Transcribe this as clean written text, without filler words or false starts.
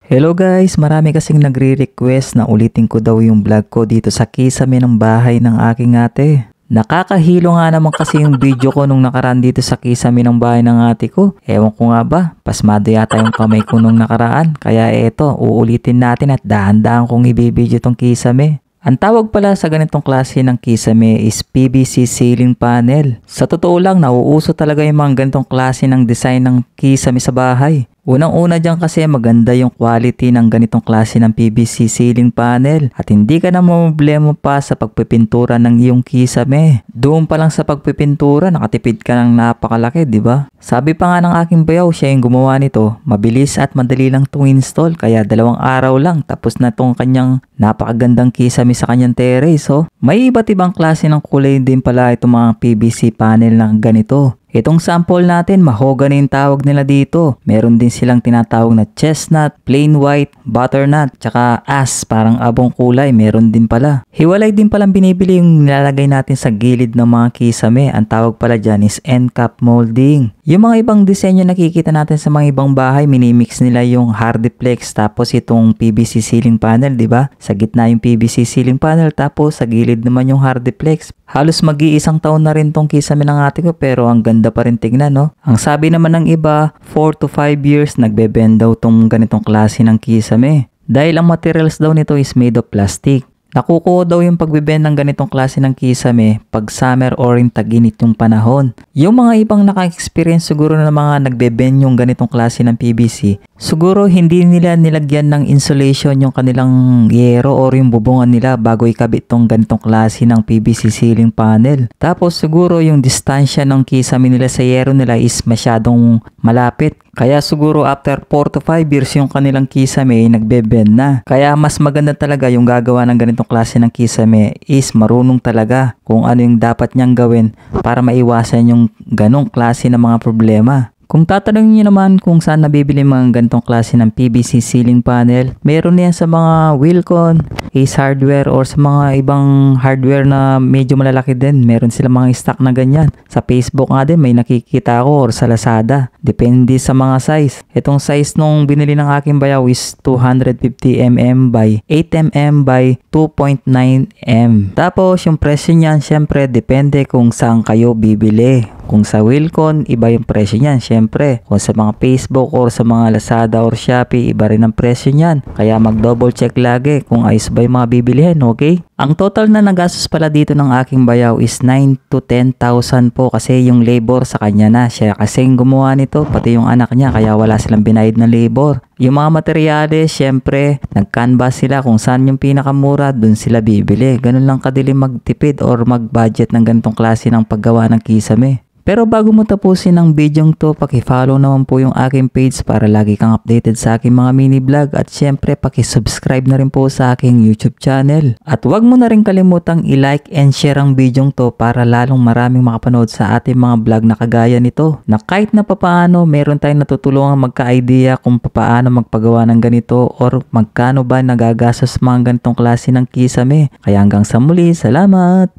Hello guys, marami kasing nagre-request na ulitin ko daw yung vlog ko dito sa kisame ng bahay ng aking ate. Nakakahilo nga naman kasi yung video ko nung nakaraan dito sa kisame ng bahay ng ate ko. Ewan ko nga ba, pasmado yata yung kamay ko nung nakaraan. Kaya eto, uulitin natin at dahan-dahan kong ibibidyo tong kisame. Ang tawag pala sa ganitong klase ng kisame is PVC ceiling panel. Sa totoo lang, nauuso talaga yung mga ganitong klase ng design ng kisame sa bahay. Unang-una dyan kasi maganda yung quality ng ganitong klase ng PVC ceiling panel at hindi ka na mamblema pa sa pagpipintura ng iyong kisame. Doon pa lang sa pagpipintura, nakatipid ka ng napakalaki, di ba? Sabi pa nga ng aking bayaw, siya yung gumawa nito, mabilis at madali lang itong install kaya 2 araw lang tapos na itong kanyang napakagandang kisame sa kanyang terrace. So, may iba't ibang klase ng kulay din pala itong mga PVC panel na ganito. Itong sample natin, mahogany yung tawag nila dito. Meron din silang tinatawag na chestnut, plain white, butternut, tsaka ash, parang abong kulay, meron din pala. Hiwalay din palang binibili yung nilalagay natin sa gilid ng mga kisame. Ang tawag pala dyan is end cap molding. Yung mga ibang disenyo nakikita natin sa mga ibang bahay, minimix nila yung hardiplex tapos itong PVC ceiling panel, di ba? Sa gitna yung PVC ceiling panel tapos sa gilid naman yung hardiplex. Halos mag-iisang taon na rin tong kisame ng ate ko pero ang ganda pa rin tignan, no? Ang sabi naman ng iba, 4 to 5 years nagbebend daw tong ganitong klase ng kisame. Dahil ang materials daw nito is made of plastic. Nakukuha daw yung pagbibend ng ganitong klase ng kisame pag summer or in tag-init yung panahon. Yung mga ibang naka-experience siguro na mga nagbebend yung ganitong klase ng PVC, siguro hindi nila nilagyan ng insulation yung kanilang yero or yung bubungan nila bago ikabit tong ganitong klase ng PVC ceiling panel. Tapos siguro yung distansya ng kisame nila sa yero nila is masyadong malapit. Kaya siguro after 4 to 5 years yung kanilang kisame nagbebend na. Kaya mas maganda talaga yung gagawa ng ganitong klase ng kisame is marunong talaga kung ano yung dapat niyang gawin para maiwasan yung ganong klase ng mga problema. Kung tatanungin niyo naman kung saan nabibili mga ganitong klase ng PVC ceiling panel, meron yan sa mga Wilcon, Ace Hardware or sa mga ibang hardware na medyo malalaki din. Meron sila mga stock na ganyan. Sa Facebook nga din may nakikita ako or sa Lazada. Depende sa mga size. Itong size nung binili ng aking bayaw is 250mm by 8mm by 2.9mm. Tapos yung presyo niyan syempre depende kung saan kayo bibili. Kung sa Wilcon, iba yung presyo niyan, syempre. Kung sa mga Facebook or sa mga Lazada or Shopee, iba rin ang presyo niyan. Kaya mag-double check lagi kung ayos ba yung mga bibilihin, okay? Ang total na nagastos pala dito ng aking bayaw is 9 to 10,000 po kasi yung labor sa kanya na. Siya kasi yung gumawa nito, pati yung anak niya, kaya wala silang binayad na labor. Yung mga materyales, syempre, nag-canvas sila kung saan yung pinakamura, dun sila bibili. Ganun lang kadili magtipid or mag-budget ng ganitong klase ng paggawa ng kisame. Pero bago mo tapusin ang video to, paki-follow naman po yung aking page para lagi kang updated sa aking mga mini vlog at syempre paki-subscribe na rin po sa aking YouTube channel. At huwag mo na rin kalimutang i-like and share ang video to para lalong maraming makapanood sa ating mga vlog na kagaya nito. Na kahit na papaano meron tayong natutulungan magka-idea kung papaano magpagawa ng ganito or magkano ba nagagastos mga ganitong klase ng kisame. Kaya hanggang sa muli, salamat!